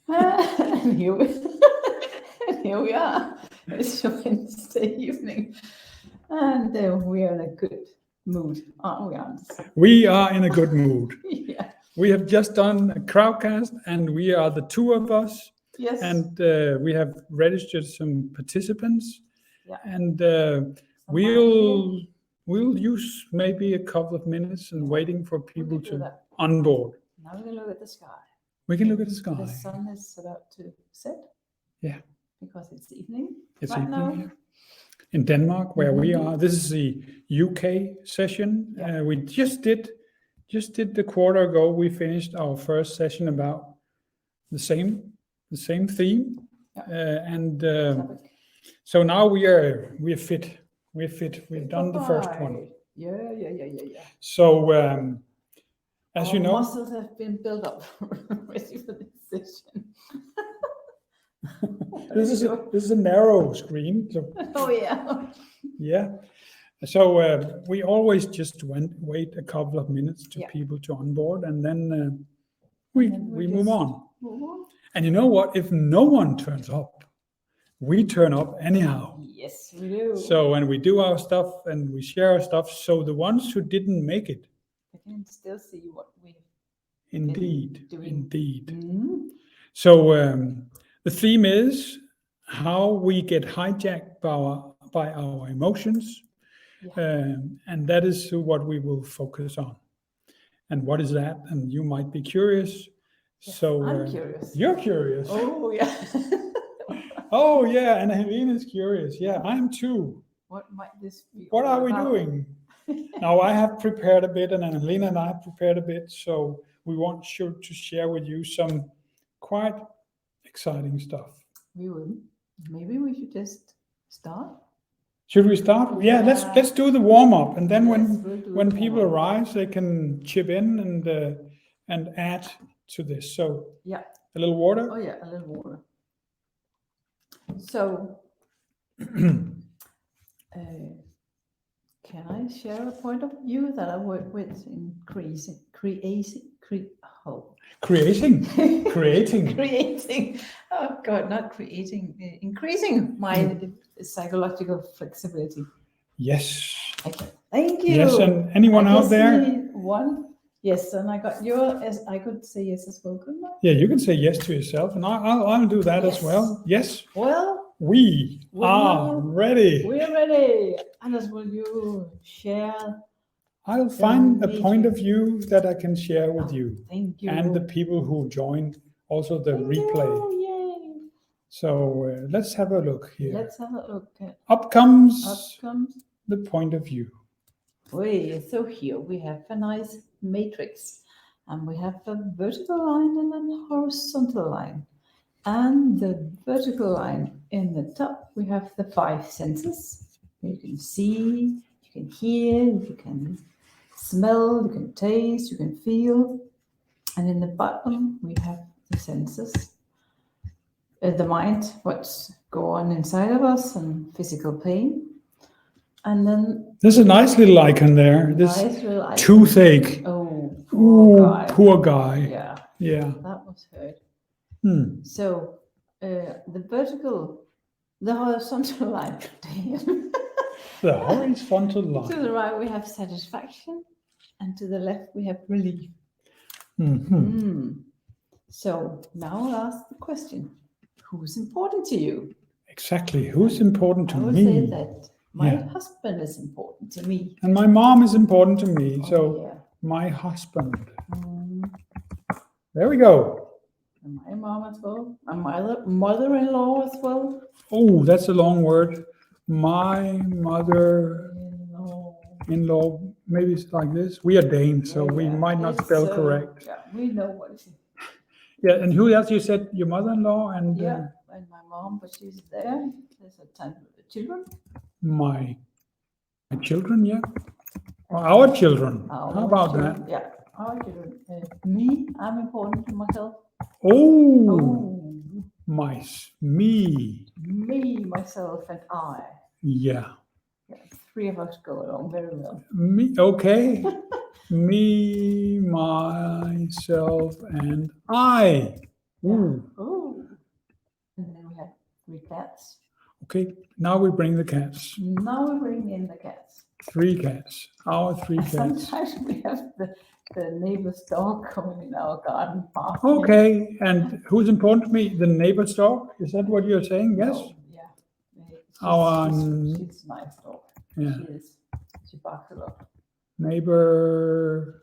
And here we are. It's Wednesday evening, and we are in a good mood, aren't we, Anders? We are in a good mood. Yeah. We have just done a crowdcast, and we are the two of us. Yes. And we have registered some participants. Yeah. And we'll use maybe a couple of minutes and waiting for people to onboard. Now we can look at the sky. We can look at the sky. The sun is about to set. Yeah. Because it's evening. It's right evening now. here. In Denmark, where we are. This is the UK session. Yeah. We just did the quarter ago. We finished our first session about the same theme. Yeah. So now we are fit. We're fit. We've done the first one. Yeah. So as you know, muscles have been built up ready for this session. this is a narrow screen. So, oh yeah. Yeah. So we always just wait a couple of minutes to people to onboard, and then we move on. And you know what? If no one turns up, we turn up anyhow. Yes, we do. So when we do our stuff and we share our stuff, so the ones who didn't make it, they can still see what we indeed. Mm-hmm. So the theme is how we get hijacked by our emotions. Yeah. And that is what we will focus on. And what is that? And you might be curious. Yes, so I'm curious. You're curious. Oh yeah. Oh yeah, and Helene is curious. Yeah, I am too. What might this be? What are we doing? Now I have prepared a bit, and Helene and I have prepared a bit. So we want to share with you some quite exciting stuff. We will. Maybe we should just start. Should we start? Yeah, let's do the warm up, and then when people arrive, they can chip in and add to this. So yeah, a little water. Oh yeah, a little water. So can I share a point of view that I work with in creating? Oh God, not creating. Increasing my psychological flexibility. Yes. Okay. Thank you. Yes, and anyone out there? One. Yes, and I got your. I could say yes as well, couldn't I? Yeah, you can say yes to yourself, and I'll do that as well. Yes. Well, we are ready. We're ready. Anders, will you share? I'll find a point of view that I can share with you. Thank you. And the people who joined also the replay. Yay. So let's have a look here. Let's have a look. Up comes the point of view. So here we have a nice matrix, and we have a vertical line and a horizontal line. And the vertical line in the top, we have the 5 senses. You can see, you can hear, you can smell, you can taste, you can feel. And in the bottom, we have the senses. The mind, what's going on inside of us, and physical pain. And then there's a nice little icon there. This toothache. Oh, poor guy. Yeah. That was heard. So the horizontal line. The horizontal line. To the right we have satisfaction, and to the left we have relief. So now I'll ask the question: who's important to you? Exactly. Who's important to me? I would say that my husband is important to me. And my mom is important to me. My husband. There we go. And my mom as well. And my mother-in-law as well. Oh, that's a long word. My mother-in-law. Maybe it's like this. We are Danes, so we might not spell correct. Yeah, we know what it is. Yeah, and who else? You said your mother-in-law and... and my mom, but she's there. There's a time with the children. My children, yeah. Or our children. How about that? Yeah, our children. Me, I'm important to myself. Me, myself, and I. Yeah. 3 of us go along very well. Me, okay. Me, myself, and I. Ooh. 3 cats. Okay, now we bring the cats. Now we bring in the cats. 3 cats. Our 3 cats. Sometimes we have the neighbor's dog coming in our garden path. Okay, and who's important to me? The neighbor's dog? Is that what you're saying? Yes? No, yeah. She's Our a nice dog. yeah. She barks a lot. Neighbor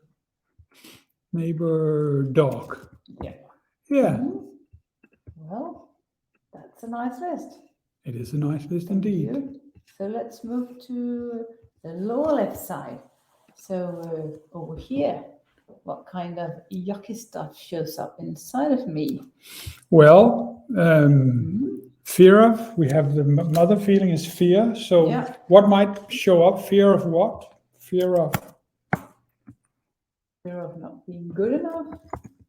dog. Yeah. Yeah. Well, that's a nice list. It is a nice list Thank indeed. you. So let's move to the lower left side. So over here, what kind of yucky stuff shows up inside of me? Well, fear of, we have the mother feeling is fear. So what might show up? Fear of what? Fear of not being good enough.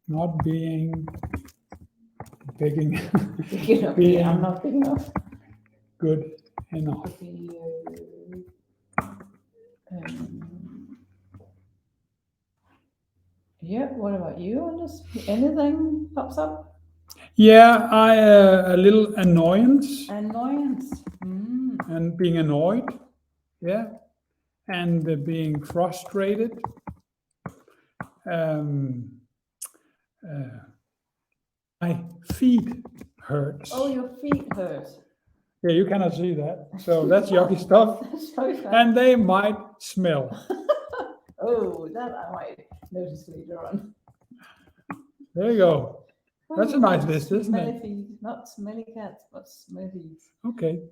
Not being big enough. I'm not big enough. Good enough. Could be, yeah, what about you? Anything pops up? Yeah, a little annoyance. Annoyance. And being annoyed. Yeah. And being frustrated. My feet hurts. Oh, your feet hurt. Yeah, you cannot see that. So that's yucky stuff. And they might smell. Oh, that I might notice later on. There you go. That's a nice list, isn't it? Feet. Not smelly cats, but smelly feet. Okay.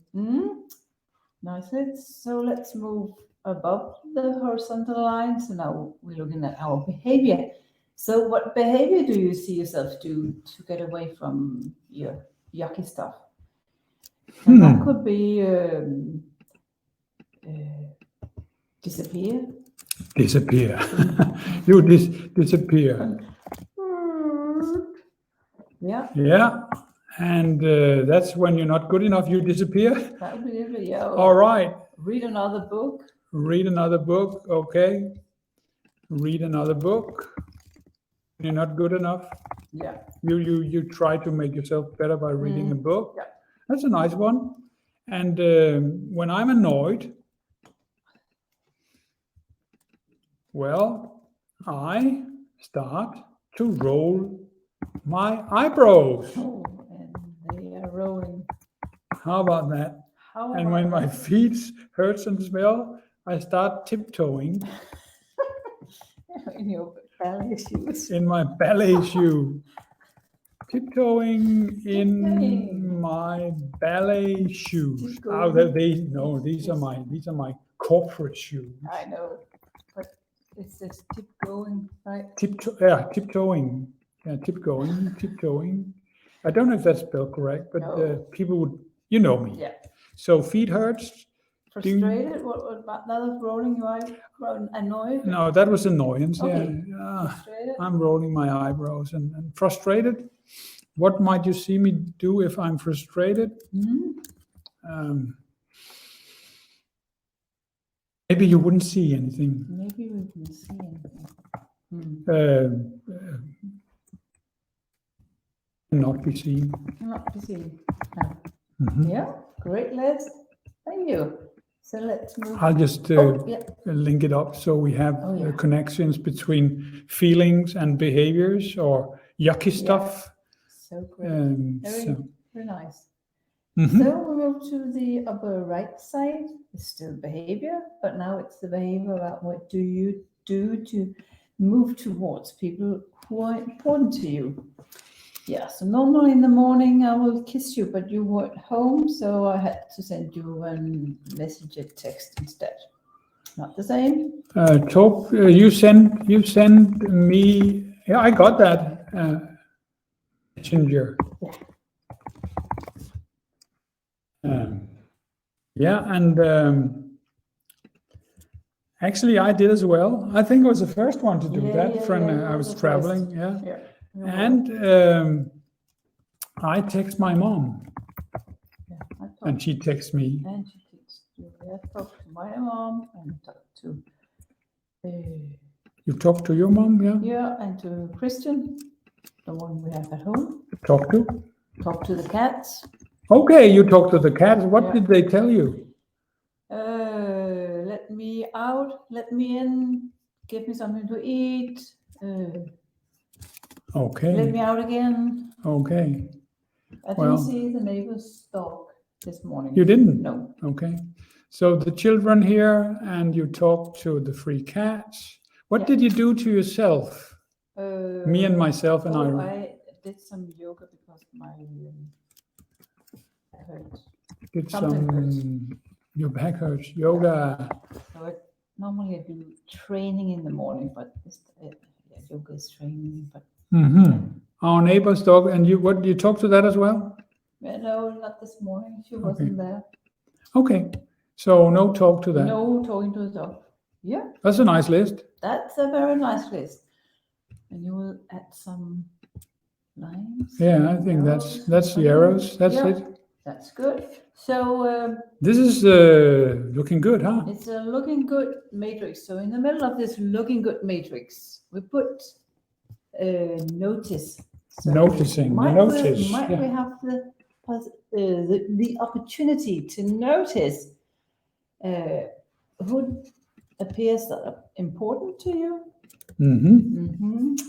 Nice list. So let's move above the horizontal line. So now we're looking at our behavior. So what behavior do you see yourself do to get away from your yucky stuff? And that could be disappear. Disappear. You disappear. Yeah. Yeah. And that's when you're not good enough, you disappear. That would be different, yeah. All right. Read another book. Read another book. Okay. Read another book. You're not good enough. Yeah. You try to make yourself better by reading a book. Yeah. That's a nice one. And when I'm annoyed, well, I start to roll my eyebrows. Oh, and they are rolling. How about that? And when my feet hurts and smell, I start tiptoeing. In your ballet shoes. In my ballet shoe. Tiptoeing in my ballet shoes. Oh, these are my corporate shoes. I know, but it says tiptoeing, right? Tiptoeing. Yeah, tiptoeing. I don't know if that's spelled correct, but people would, you know me. Yeah. So feet hurts. Frustrated? What about that? Was rolling your eyes? Annoyed? No, that was annoyance. Okay. Yeah. I'm rolling my eyebrows and frustrated. What might you see me do if I'm frustrated? Maybe you wouldn't see anything. Maybe we can see anything. Not be seen. Not be seen. No. Yeah, great list. Thank you. So let's move. I'll just link it up so we have connections between feelings and behaviors or yucky stuff. So great. Very nice. Mm-hmm. So we move to the upper right side. It's still behavior, but now it's the behavior about what do you do to move towards people who are important to you. Yeah, so normally in the morning I will kiss you, but you were at home, so I had to send you a message, a text instead. Not the same. You send me. Yeah, I got that. Messenger. Yeah. And actually I did as well. I think I was the first one to do that I was traveling. Yeah. And I text my mom. And she texts me. And she texts you. I talked to my mom and talked to. You talked to your mom, yeah? Yeah, and to Christian, the one we have at home. Talk to the cats. Okay, you talk to the cats. What Yeah. did they tell you? Let me out, let me in, give me something to eat. Okay. Let me out again. Okay. I Well, didn't see the neighbor's dog this morning. You didn't? No. Okay. So the children here, and you talk to the three cats. What Yeah. did you do to yourself? Me and myself and I did some yoga because my hurt. did something hurts. Your back hurts. Yoga. So normally I do training in the morning, but yoga is training. But Our neighbor's dog, and you. What, you talk to that as well? no, not this morning. She wasn't there. Okay. So no talk to that. No talking to the dog. Yeah. That's a nice list. That's a very nice list. And you will add some lines. Yeah, I think that's the arrows. That's it. That's good. So this is looking good, huh? It's a looking good matrix. So in the middle of this looking good matrix, we put notice. So Noticing. might Yeah. we have the opportunity to notice who appears that are important to you?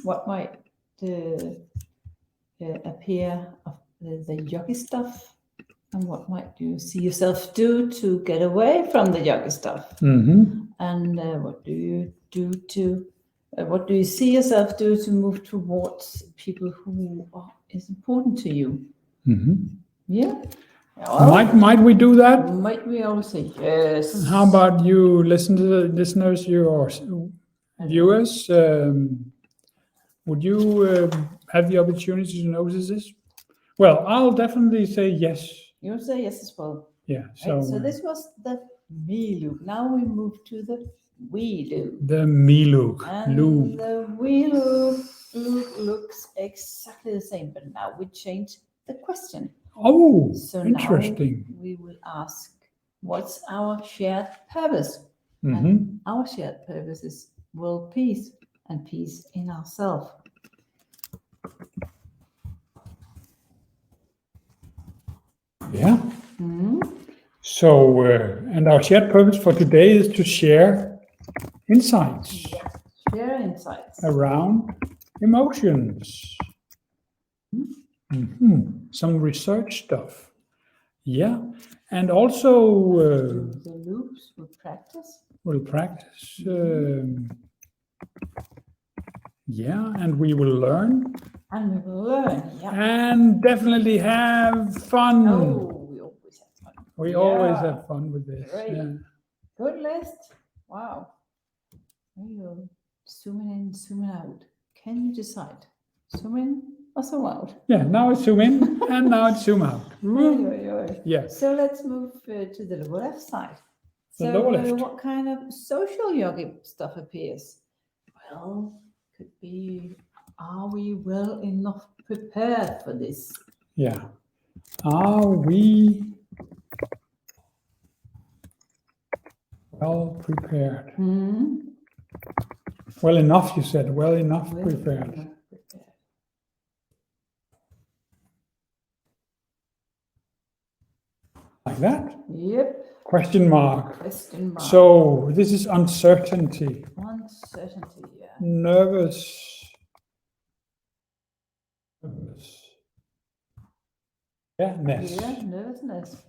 What might appear of the yucky stuff? And what might you see yourself do to get away from the yucky stuff? And what do you do to, what do you see yourself do to move towards people who is important to you? Yeah. Well, might we do that? Might we all say yes? How about you listen to the listeners, your viewers? Would you have the opportunity to notice this? Well, I'll definitely say yes. You'll say yes as well. Yeah. So, so this was the me loop. Now we move to the we loop. The me loop. And the we loop looks exactly the same, but now we change the question. Oh, so interesting. Now we will ask, what's our shared purpose? And our shared purpose is world peace and peace in ourselves. Yeah. So, and our shared purpose for today is to share insights. Yeah. Share insights around emotions. Some research stuff. Yeah. And also the loops we'll practice. Yeah, and we will learn. Yeah. And definitely have fun. Oh, we always have fun. We always have fun with this. Great. Yeah. Good list. Wow. There you go. Zooming in, zooming out. Can you decide? Zoom in or zoom out? Yeah, now it's zoom in and now it's zoom out. Yeah. So let's move to the lower left side. The lower left. What kind of social yoga stuff appears? Well, could be, are we well enough prepared for this? Yeah. Are we well prepared? Well enough, you said. Well enough prepared. Like that? Yep. Question mark. Question mark. So this is uncertainty. Uncertainty, yeah. Nervous. Yeah, ness. Yeah, nervousness.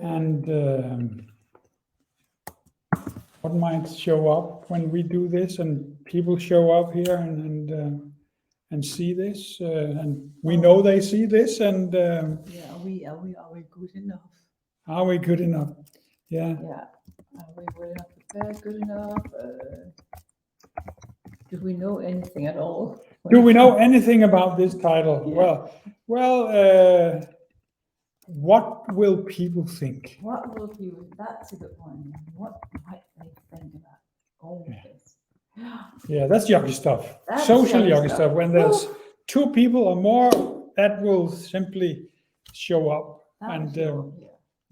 And what might show up when we do this, and people show up here and see this, and we know they see this, and are we good enough? Are we good enough? Yeah. Yeah. Are we well enough prepared? Good enough? Do we know anything at all? Do we know anything about this title? Yeah. Well, what will people think? What will people? That's a good one. What might they think about all this? Yeah, that's yucky stuff. That's social yucky yucky stuff. When there's two people or more, that will simply show up.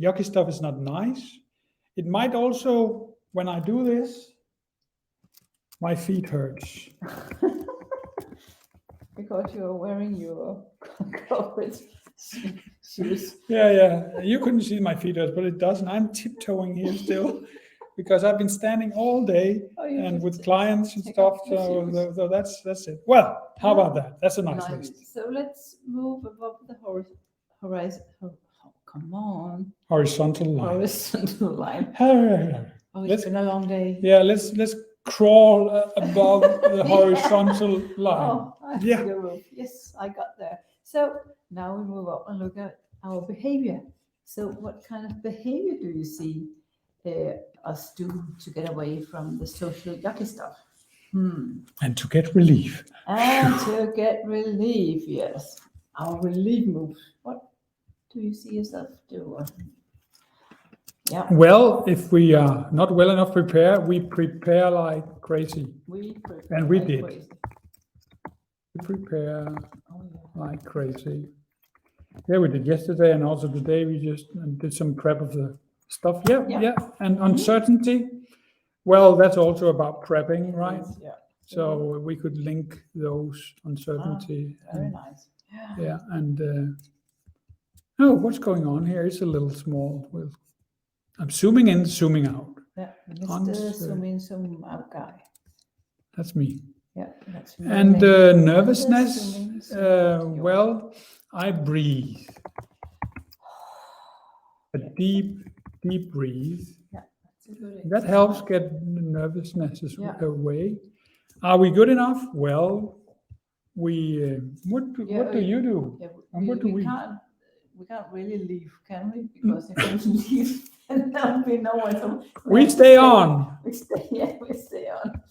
Yucky stuff is not nice. It might also, when I do this, my feet hurts. Because you're wearing your covered shoes. Yeah. You couldn't see my feet, but it doesn't. I'm tiptoeing here still because I've been standing all day and with clients and stuff. So that's it. Well, how about that? That's a nice list. So let's move above the horizon. Come on. Horizontal line. Horizontal line. It's been a long day. Yeah, let's crawl above the horizontal line. Oh, I have to go. Yes, I got there. So now we move up and look at our behavior. So what kind of behavior do you see us do to get away from the social yucky stuff? And to get relief. And to get relief, yes. Our relief move. What do you see yourself do? Yeah. Well, if we are not well enough prepared, we prepare like crazy. We did. We prepare like crazy. Yeah, we did yesterday, and also today we just did some prep of the stuff. Yeah. And uncertainty. Well, that's also about prepping, right? Yeah. So we could link those uncertainty. Very nice. Yeah, and what's going on here? It's a little small. I'm zooming in, zooming out. Yeah, Mr. Zoom in, zoom out guy. That's me. Yeah, that's me. And nervousness. Well, I breathe. A deep breathe. Yeah, that's a good example. That helps get nervousness away. Are we good enough? Well, what do you do? Yeah, and what do we? We can't really leave, can we? Because if we leave, then there'll be no one to. We stay on. We stay on.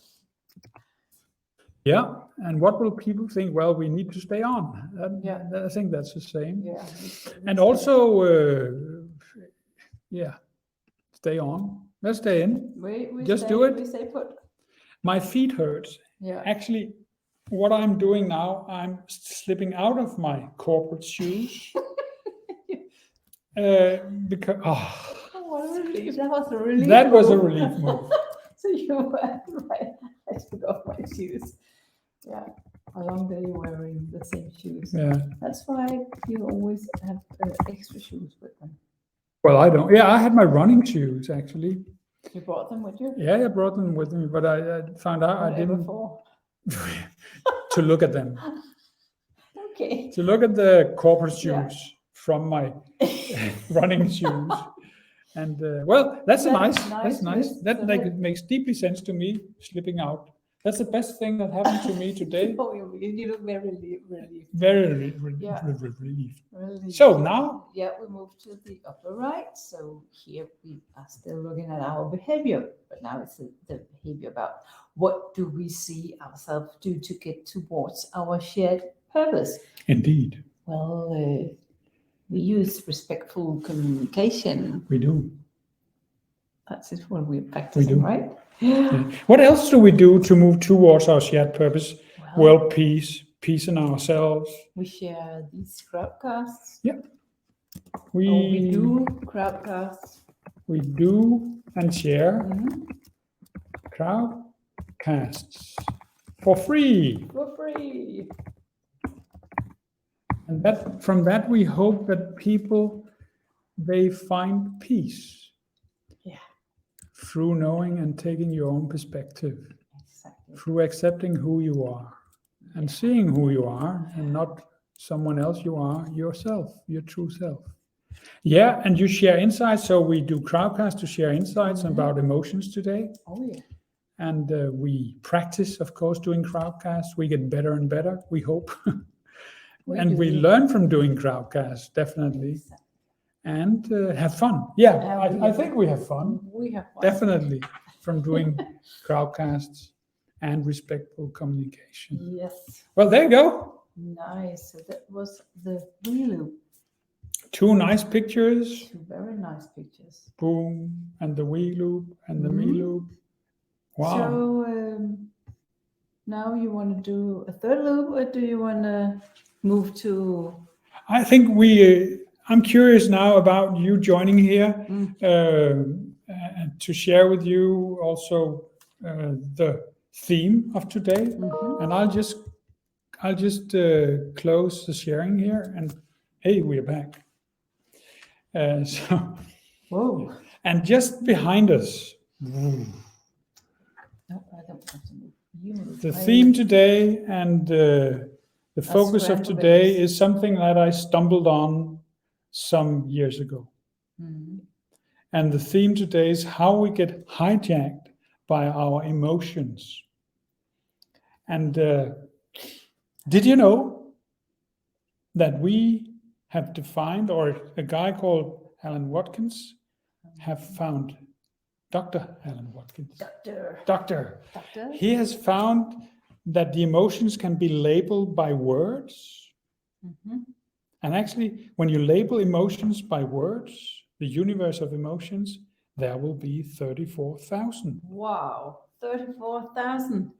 Yeah, and what will people think? Well, we need to stay on. I think that's the same. Yeah. And also, stay on. Let's stay in. We just stay, do it. We stay put. My feet hurt. Yeah. Actually, what I'm doing now, I'm slipping out of my corporate shoes. Because what a relief! That was a relief. That was a relief move. So you were right. I took off my shoes. Yeah, a long day wearing the same shoes. Yeah, that's why you always have extra shoes with them. Well, I don't. Yeah, I had my running shoes actually. You brought them with you? Yeah, I brought them with me, but I found out I didn't. To look at them. Okay. To look at the corporate shoes from my running shoes. And well, that's nice. That makes deeply sense to me, slipping out. That's the best thing that happened to me today. Oh, you look very relieved. Very relieved. So now? Yeah, we move to the upper right. So here we are still looking at our behavior, but now it's the behavior about what do we see ourselves do to get towards our shared purpose. Indeed. Well, we use respectful communication. We do. That's it what we're practicing, right? Yeah. What else do we do to move towards our shared purpose? World peace in ourselves. We share these crowdcasts. Yeah. We do crowdcasts. We do and share crowdcasts for free. For free. And from that we hope that people, they find peace. Through knowing and taking your own perspective. Exactly. Through accepting who you are and seeing who you are and not someone else. You are yourself, your true self. Yeah, and you share insights. So we do crowdcast to share insights about emotions today. Oh, yeah. And we practice, of course, doing crowdcasts. We get better and better, we hope. We learn from doing crowdcasts, definitely. Exactly. And have fun. Yeah, I think we have fun. We have fun. Definitely from doing crowdcasts and respectful communication. Yes. Well, there you go. Nice. So that was the wheel. Two nice pictures. Two very nice pictures. Boom, and the wheel loop and the me loop. Wow. So now you want to do a third loop, or do you want to move to? I think I'm curious now about you joining here to share with you also the theme of today. And I'll just close the sharing here and Hey, we're back. Whoa. And just behind us, No, I don't have to move. You move. the theme today and the focus of today is something that I stumbled on some years ago. Mhm. And the theme today is how we get hijacked by our emotions. And did you know that we have defined, or a guy called Alan Watkins have found, Dr. Alan Watkins, Doctor, he has found that the emotions can be labeled by words. Mhm. And actually, when you label emotions by words, the universe of emotions, there will be 34,000. Wow, 34,000.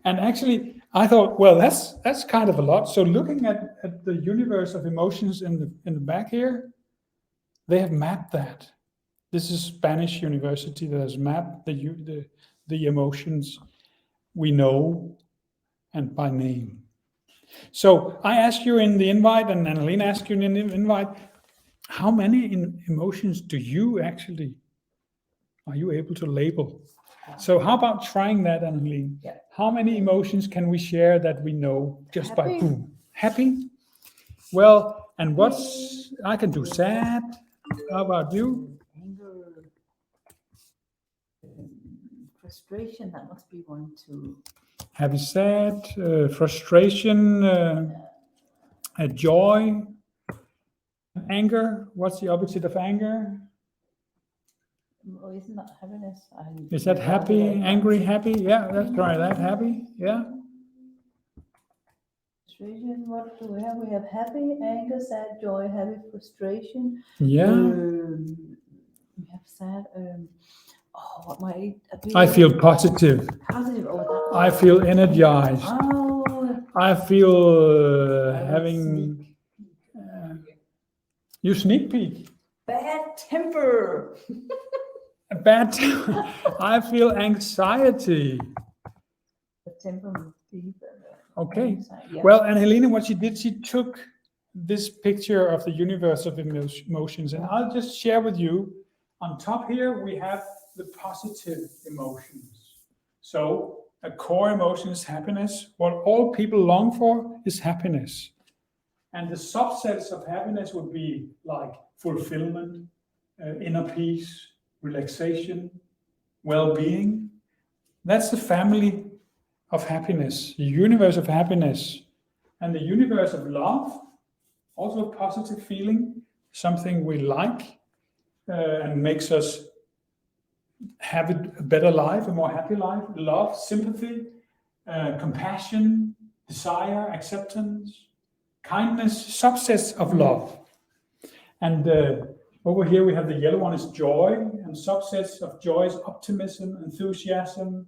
And actually, I thought, well, that's kind of a lot. So looking at the universe of emotions in the back here, they have mapped that. This is Spanish university that has mapped the emotions we know and by name. So I asked you in the invite, and Helene asked you in the invite, how many emotions are you able to label? So how about trying that, Helene? Yeah. How many emotions can we share that we know just by Happy. boom? Happy? Well, and I can do sad. How about you? Anger. Frustration, that must be one too. Happy, sad, frustration, joy, anger. What's the opposite of anger? Oh, isn't that happiness? Is that happy, angry, happy? Yeah, let's try that. Happy, yeah. Frustration, what do we have? We have happy, anger, sad, joy, happy, frustration. Yeah. We have sad. What might it be? I feel positive. Positive. Oh, I feel energized. Oh. I feel having. You sneak peek. Bad temper. A bad temper. I feel anxiety. The temper must be Okay. Yeah. Well, and Helene, what she did, she took this picture of the universe of emotions, and I'll just share with you. On top here, we have the positive emotions. So a core emotion is happiness. What all people long for is happiness. And the subsets of happiness would be like fulfillment, inner peace, relaxation, well-being. That's the family of happiness, the universe of happiness. And the universe of love, also a positive feeling, something we like and makes us have a better life, a more happy life. Love, sympathy, compassion, desire, acceptance, kindness, subsets of love. And over here we have the yellow one is joy, and subsets of joy is optimism, enthusiasm,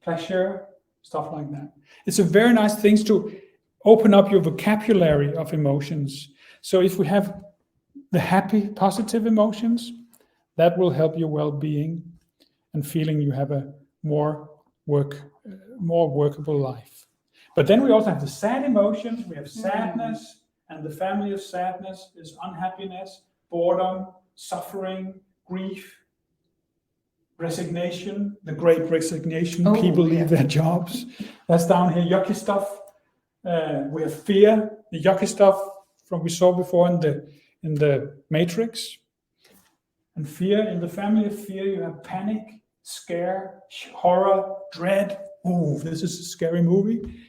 pleasure, stuff like that. It's a very nice thing to open up your vocabulary of emotions. So if we have the happy, positive emotions, that will help your well-being and feeling you have a more workable life. But then we also have the sad emotions. We have sadness, and the family of sadness is unhappiness, boredom, suffering, grief, resignation, the great resignation. People leave their jobs. That's down here. Yucky stuff. We have fear, the yucky stuff from we saw before in the Matrix. And fear, in the family of fear, you have panic, scare, horror, dread. Oh, this is a scary movie.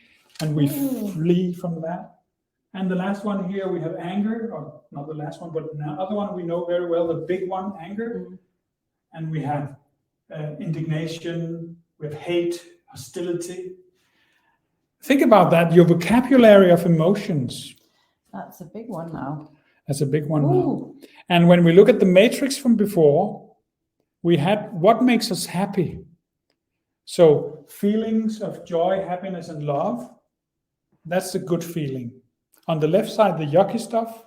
And we flee from that. And the last one here, we have anger, or not the last one, but the other one we know very well, the big one, anger. And we have indignation, we have hate, hostility. Think about that, your vocabulary of emotions. That's a big one now. That's a big one now. And when we look at the matrix from before, we had what makes us happy. So feelings of joy, happiness, and love, that's a good feeling. On the left side, the yucky stuff,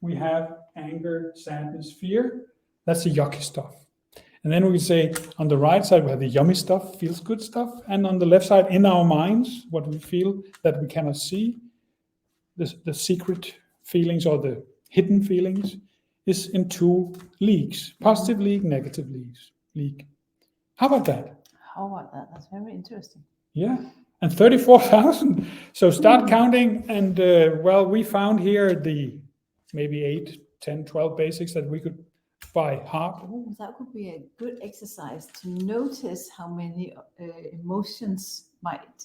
we have anger, sadness, fear. That's the yucky stuff. And then we say on the right side, we have the yummy stuff, feels good stuff. And on the left side, in our minds, what we feel that we cannot see, the secret feelings or the hidden feelings, is in 2 leagues, positive league, negative league. How about that? How about that? That's very interesting. Yeah, and 34,000. So start counting, and we found here the maybe 8, 10, 12 basics that we could by heart. Oh, that would be a good exercise to notice how many emotions might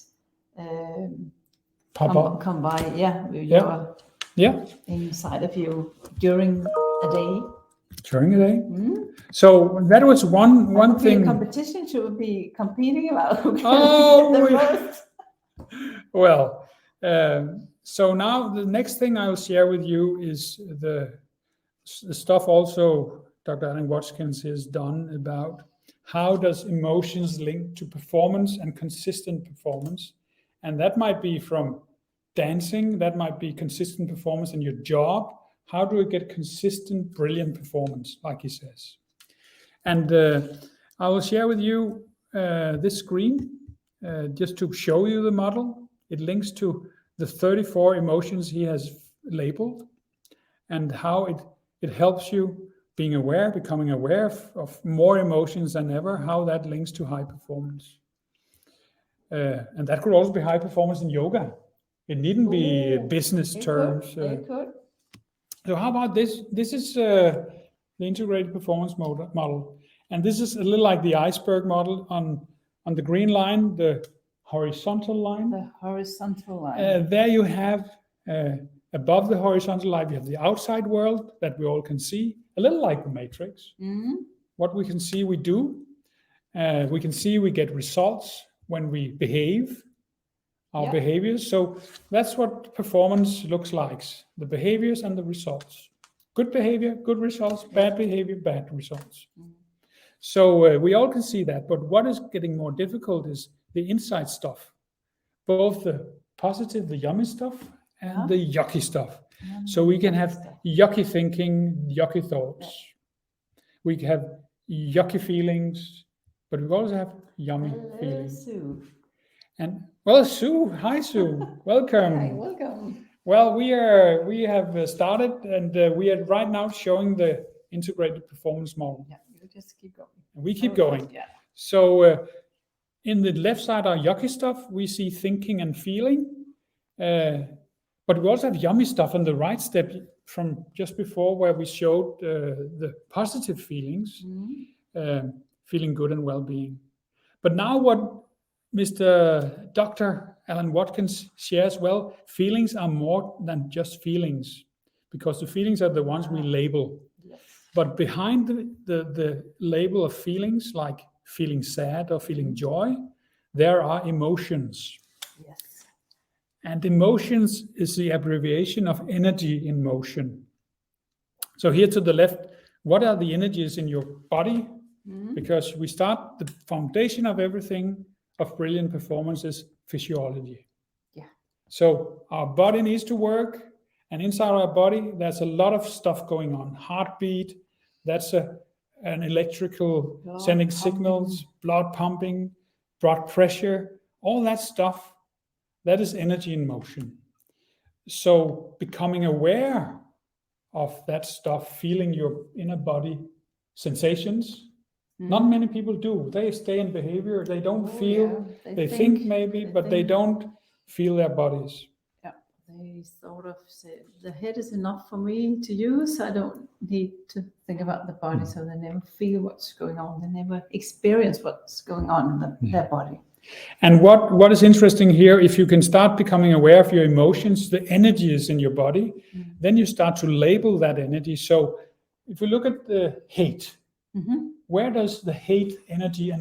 come by. Inside of you during a day. During a day. So that was one thing. Competition should be competing about. Well, so now the next thing I will share with you is the stuff also Dr. Alan Watkins has done about how does emotions link to performance and consistent performance. And that might be from dancing, that might be consistent performance in your job. How do we get consistent, brilliant performance, like he says? And I will share with you this screen just to show you the model. It links to the 34 emotions he has labeled and how it helps you becoming aware of more emotions than ever, how that links to high performance. And that could also be high performance in yoga. It needn't be business terms. It could. So how about this? This is the integrated performance model. And this is a little like the iceberg model on the green line, the horizontal line. The horizontal line. There you have, above the horizontal line, you have the outside world that we all can see, a little like the matrix. What we can see, we do. We can see we get results when we behave, our behaviors. So that's what performance looks like, the behaviors and the results. Good behavior, good results, bad behavior, bad results. So we all can see that, but what is getting more difficult is the inside stuff, both the positive, the yummy stuff, and the yucky stuff. So we can have yucky thinking, yucky thoughts. We can have yucky feelings, but we also have yummy feelings. Sue. And Sue, hi Sue, welcome. Hi, welcome. Well, we have started, and we are right now showing the integrated performance model. Yeah, you just keep going. And we keep going. Yeah. So in the left side are yucky stuff. We see thinking and feeling, but we also have yummy stuff on the right step from just before, where we showed the positive feelings, feeling good and well-being. But now what Mr. Dr. Alan Watkins shares, feelings are more than just feelings, because the feelings are the ones we label. Yes. But behind the label of feelings, like feeling sad or feeling joy, there are emotions. Yes. And emotions is the abbreviation of energy in motion. So here to the left, what are the energies in your body? Because we start, the foundation of everything of brilliant performance is physiology. Yeah. So our body needs to work, and inside our body, there's a lot of stuff going on. Heartbeat, that's an electrical sending signals, blood pumping, blood pressure, all that stuff, that is energy in motion. So becoming aware of that stuff, feeling your inner body sensations, not many people do. They stay in behavior. They don't feel. They think maybe, but they don't feel their bodies. Yeah, they sort of say the head is enough for me to use. I don't need to think about the body. So they never feel what's going on. They never experience what's going on in their body. And what is interesting here, if you can start becoming aware of your emotions, the energy is in your body, then you start to label that energy. So if we look at the hate, where does the hate energy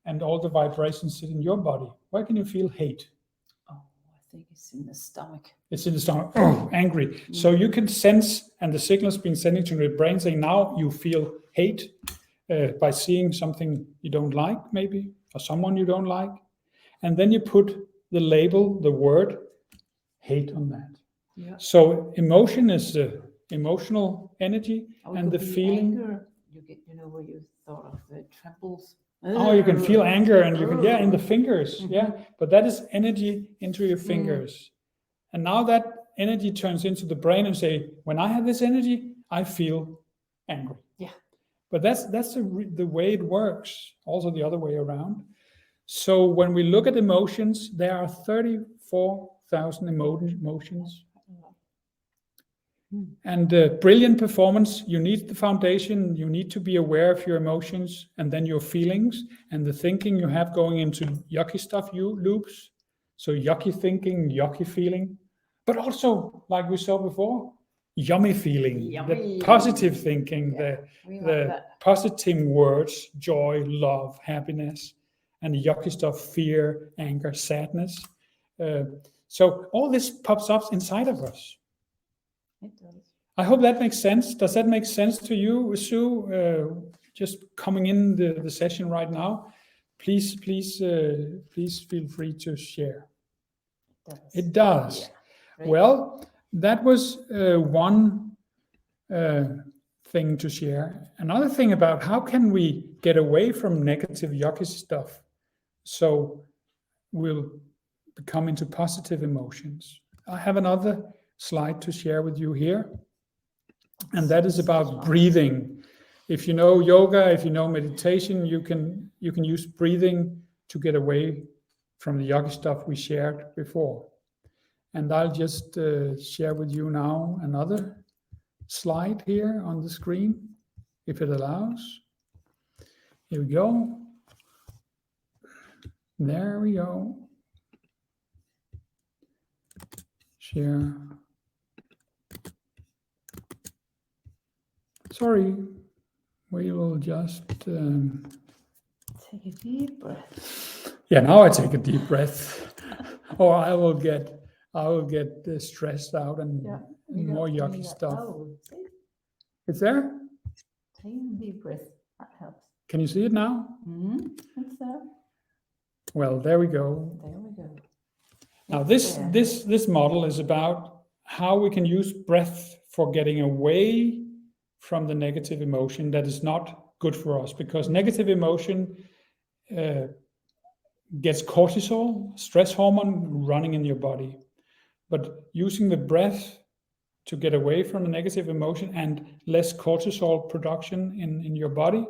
and all the vibrations sit in your body? Where can you feel hate? Oh, I think it's in the stomach. It's in the stomach. Oh, angry. So you can sense, and the signals being sent to your brain saying now you feel hate by seeing something you don't like, maybe, or someone you don't like. And then you put the label, the word hate on that. Yeah. So emotion is the emotional energy, and the feeling. Anger. You get, where you thought of the trembles. Oh, you can feel anger, and you can, in the fingers. Yeah, but that is energy into your fingers. And now that energy turns into the brain and say, when I have this energy, I feel angry. Yeah. But that's the way it works. Also the other way around. So when we look at emotions, there are 34,000 emotions. And brilliant performance, you need the foundation, you need to be aware of your emotions and then your feelings and the thinking you have going into yucky stuff loops. So yucky thinking, yucky feeling, but also, like we saw before, yummy feeling, Yummy. the positive thinking, the positive words, joy, love, happiness, and yucky stuff, fear, anger, sadness. So all this pops up inside of us. It does. I hope that makes sense. Does that make sense to you, Sue? Just coming in the session right now, please feel free to share. It does. Yeah. Well, that was one thing to share. Another thing about how can we get away from negative, yucky stuff so we'll come into positive emotions. I have another slide to share with you here, and that is about breathing. If you know yoga, if you know meditation, you can use breathing to get away from the yucky stuff we shared before. And I'll just share with you now another slide here on the screen, if it allows. Here we go. There we go. Share. Sorry, we will just take a deep breath. Yeah, now I take a deep breath, or I will get stressed out and more yucky stuff. Oh, It's there? Take a deep breath. That helps. Can you see it now? It's there. Well, there we go. There we go. Now this model is about how we can use breath for getting away from the negative emotion that is not good for us, because negative emotion gets cortisol, stress hormone, running in your body. But using the breath to get away from the negative emotion and less cortisol production in your body,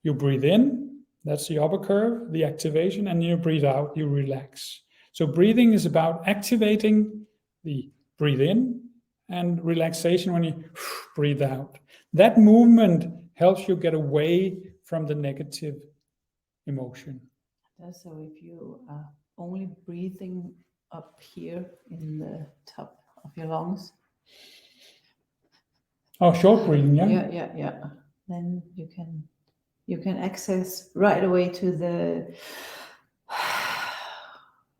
you breathe in, that's the upper curve, the activation, and you breathe out, you relax. So breathing is about activating the breathe in and relaxation when you breathe out. That movement helps you get away from the negative emotion. So if you are only breathing up here in the top of your lungs. Oh, short breathing, yeah. Yeah. Then you can access right away to the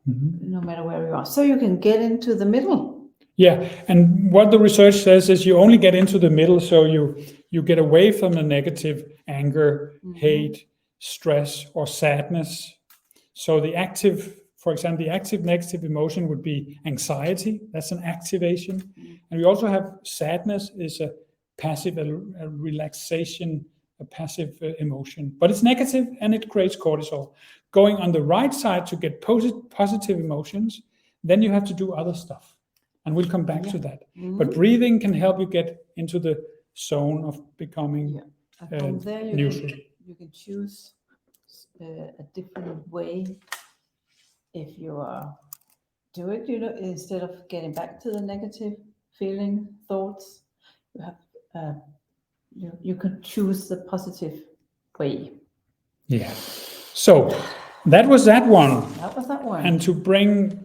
no matter where you are. So you can get into the middle. Yeah, and what the research says is you only get into the middle, so you get away from the negative anger, hate, stress, or sadness. So the active, for example, the active negative emotion would be anxiety. That's an activation. And we also have sadness is a passive, a relaxation, a passive emotion. But it's negative and it creates cortisol. Going on the right side to get positive emotions, then you have to do other stuff. And we'll come back to that. But breathing can help you get into the zone of becoming from there neutral. You can choose a different way if you are do it, instead of getting back to the negative feeling, thoughts, you have you can choose the positive way. Yeah. So that was that one. That was that one. And to bring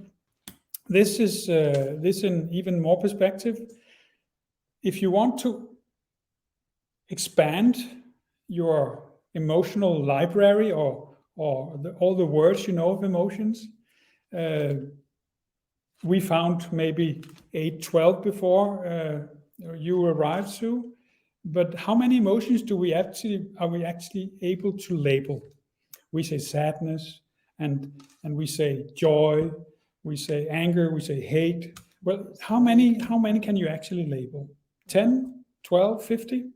this in even more perspective, if you want to expand your emotional library or all the words you know of emotions, we found maybe 8, 12 before you arrived, Sue. But how many emotions are we actually able to label? We say sadness, and we say joy, we say anger, we say hate. Well, how many can you actually label? 10, 12, 50?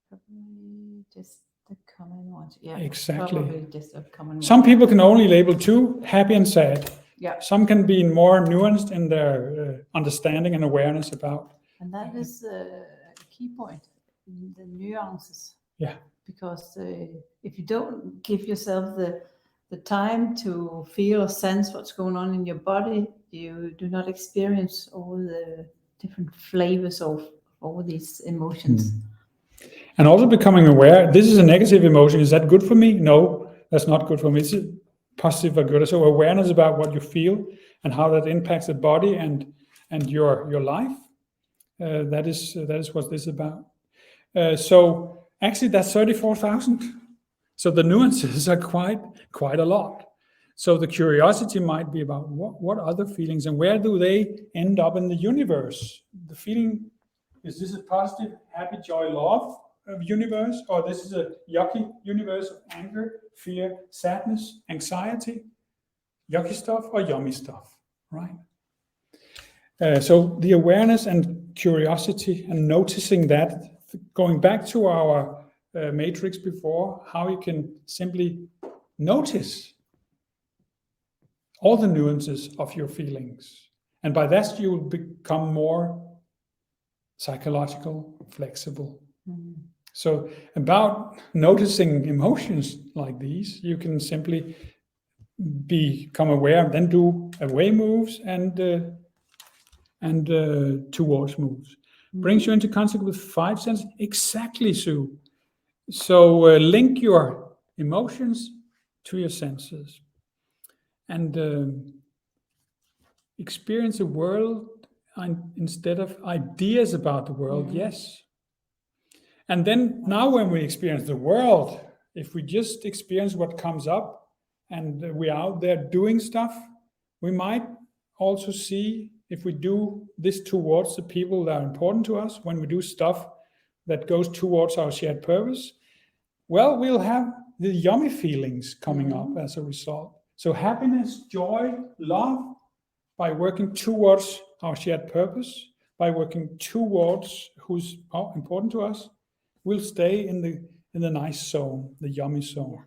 Probably just the common ones. Yeah, exactly. Probably just a common one. Some people can only label 2, happy and sad. Yeah. Some can be more nuanced in their understanding and awareness about. And that is a key point, the nuances. Yeah. Because if you don't give yourself the time to feel or sense what's going on in your body, you do not experience all the different flavors of all these emotions. And also becoming aware, this is a negative emotion. Is that good for me? No, that's not good for me. Is it positive or good? So awareness about what you feel and how that impacts the body and your life. That is what this is about. So actually, that's 34,000. So the nuances are quite a lot. So the curiosity might be about what other feelings and where do they end up in the universe? The feeling, is this a positive, happy, joy, love universe, or this is a yucky universe of anger, fear, sadness, anxiety, yucky stuff or yummy stuff, right? So the awareness and curiosity and noticing that, going back to our matrix before, how you can simply notice all the nuances of your feelings. And by that, you will become more psychological, flexible. So about noticing emotions like these, you can simply become aware, then do away moves and towards moves. Brings you into contact with 5 senses. Exactly, Sue. So link your emotions to your senses and experience the world instead of ideas about the world. Yes. And then now when we experience the world, if we just experience what comes up and we're out there doing stuff, we might also see if we do this towards the people that are important to us, when we do stuff that goes towards our shared purpose, well, we'll have the yummy feelings coming up as a result. So happiness, joy, love, by working towards our shared purpose, by working towards who's important to us, we'll stay in the nice zone, the yummy zone.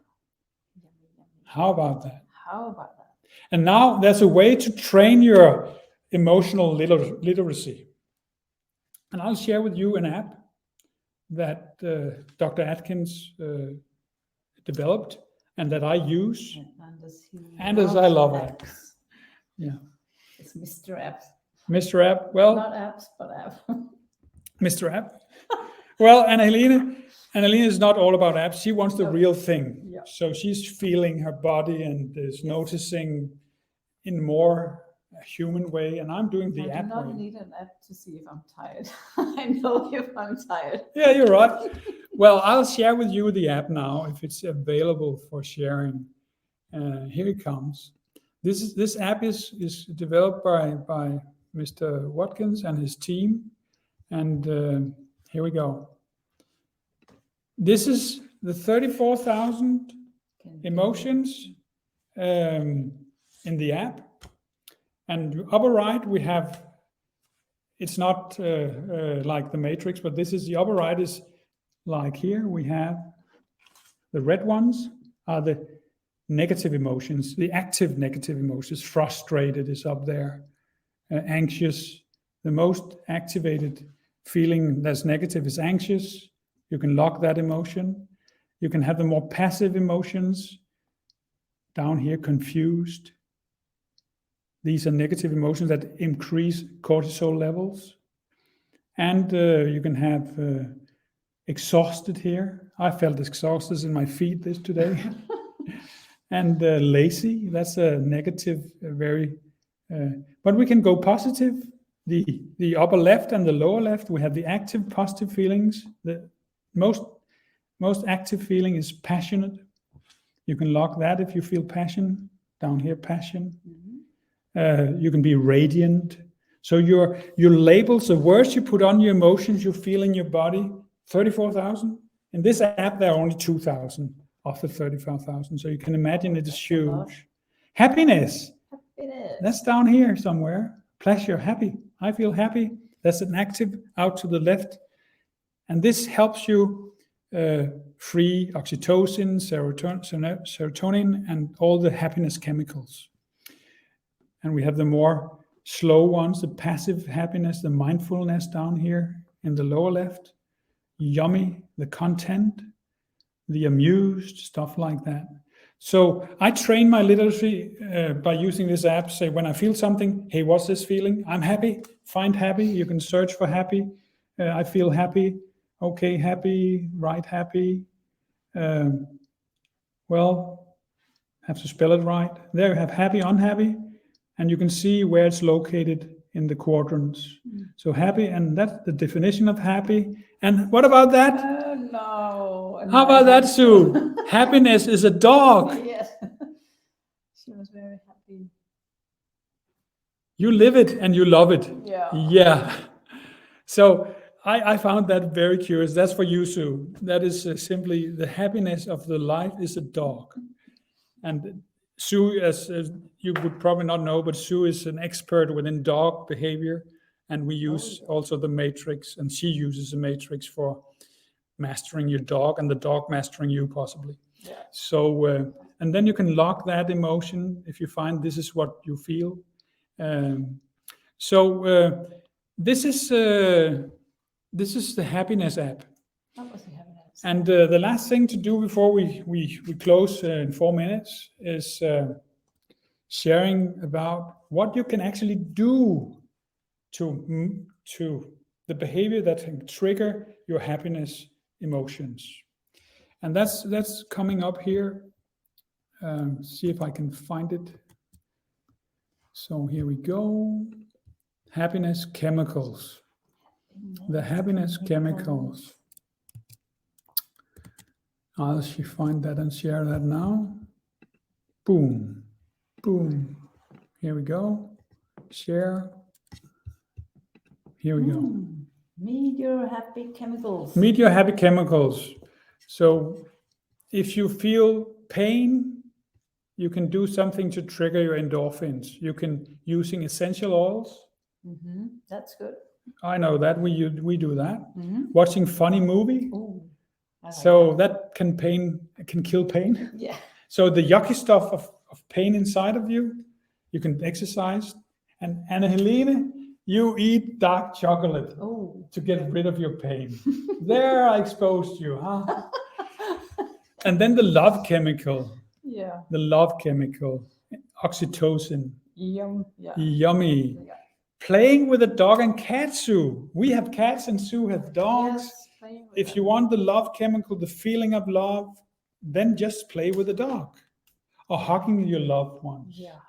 How about that? And now there's a way to train your emotional literacy. And I'll share with you an app that Dr. Atkins developed and that I use. And as I love apps. Yeah. It's Mr. Apps. Mr. App, well. Not apps, but app. Mr. App. Well, and Helene is not all about apps. She wants the real thing. Yeah. So she's feeling her body and is noticing in more a human way. And I'm doing the app way. I do not need an app to see if I'm tired. I know if I'm tired. Yeah, you're right. Well, I'll share with you the app now if it's available for sharing. Here it comes. This app is developed by Mr. Watkins and his team. And here we go. This is the 34,000 emotions in the app. And upper right, we have, it's not like the matrix, but this is the upper right is like here. We have the red ones are the negative emotions, the active negative emotions. Frustrated is up there. Anxious, the most activated feeling that's negative is anxious. You can lock that emotion. You can have the more passive emotions. Down here, confused. These are negative emotions that increase cortisol levels. And you can have exhausted here. I felt exhausted in my feet today. And lazy, that's a negative, but we can go positive. The upper left and the lower left, we have the active positive feelings. The most active feeling is passionate. You can lock that if you feel passion. Down here, passion. You can be radiant. So your labels, the words you put on your emotions, you feel in your body, 34,000. In this app, there are only 2,000 of the 35,000. So you can imagine it is huge. Happiness. That's down here somewhere. Pleasure, happy. I feel happy. That's an active out to the left. And this helps you free oxytocin, serotonin, and all the happiness chemicals. And we have the more slow ones, the passive happiness, the mindfulness down here in the lower left. Yummy, the content, the amused, stuff like that. So I train my literacy by using this app. Say when I feel something, hey, what's this feeling? I'm happy. Find happy. You can search for happy. I feel happy. Okay, happy. Right, happy. Well, have to spell it right. There you have happy, unhappy, and you can see where it's located in the quadrants. So happy, and that's the definition of happy. And what about that? No. How about that, Sue? Happiness is a dog. Yes. She was very happy. You live it and you love it. Yeah. Yeah. So I found that very curious. That's for you, Sue. That is simply the happiness of the life is a dog. And Sue, as you would probably not know, but Sue is an expert within dog behavior. And we use also the matrix, and she uses the matrix for mastering your dog and the dog mastering you possibly. Yeah. So, and then you can lock that emotion if you find this is what you feel. This is the happiness app. That was the happiness. And the last thing to do before we close in 4 minutes is sharing about what you can actually do to the behavior that can trigger your happiness emotions. And that's coming up here. See if I can find it. So here we go. Happiness chemicals. The happiness chemicals. I'll find that and share that now. Boom. Boom. Here we go. Share. Here we go. Meet your happy chemicals. Meet your happy chemicals. So if you feel pain, you can do something to trigger your endorphins. You can using essential oils. That's good. I know that we do that. Watching funny movie. Ooh, so that can kill pain. Yeah. So the yucky stuff of pain inside of you, you can exercise. And Helene, you eat dark chocolate to get rid of your pain. There I exposed you, huh? And then the love chemical. Yeah. The love chemical, oxytocin. Yummy. Yeah. Playing with a dog and cat, Sue. We have cats and Sue has dogs. Yes, if you want the love chemical, the feeling of love, then just play with a dog. Or hugging your loved ones. Yeah.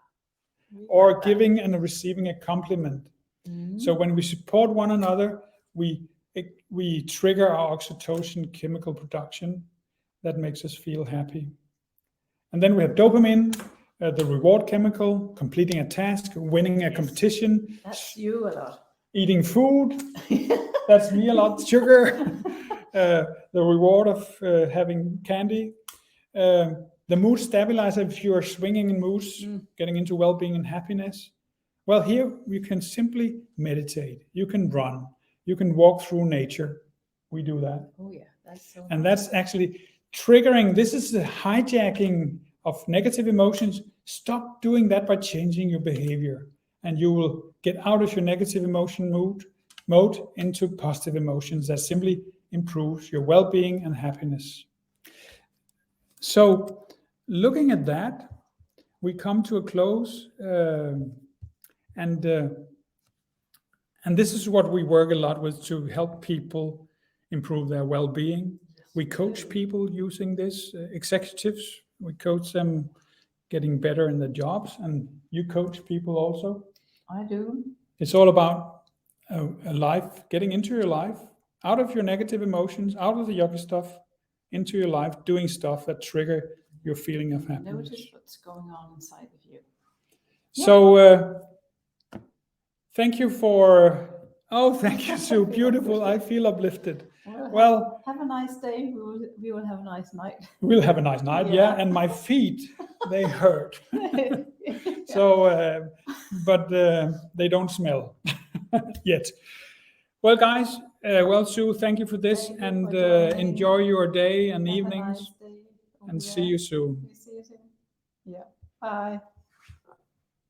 Or giving and receiving a compliment. So when we support one another, we trigger our oxytocin chemical production that makes us feel happy. And then we have dopamine, the reward chemical, completing a task, winning a competition. That's you a lot. Eating food. That's me a lot. Sugar. The reward of having candy. The mood stabilizer, if you are swinging in moods, getting into well-being and happiness. Well, here you can simply meditate. You can run. You can walk through nature. We do that. Oh yeah, that's so. And that's actually triggering. This is the hijacking of negative emotions. Stop doing that by changing your behavior, and you will get out of your negative emotion mode into positive emotions that simply improves your well-being and happiness. So, looking at that, we come to a close, and this is what we work a lot with to help people improve their well-being. We coach people using this, executives. We coach them getting better in their jobs, and you coach people also. I do. It's all about a life, getting into your life, out of your negative emotions, out of the yucky stuff, into your life, doing stuff that trigger your feeling of happiness. Notice what's going on inside of you. So, thank you thank you, Sue. Beautiful. I feel uplifted. Well, have a nice day. We will have a nice night. We'll have a nice night, yeah. And my feet, they hurt. So, but they don't smell yet. Well, guys, Sue, thank you for this, and enjoy your day and evenings. Nice day. And see you soon. See you soon. Yeah. Bye.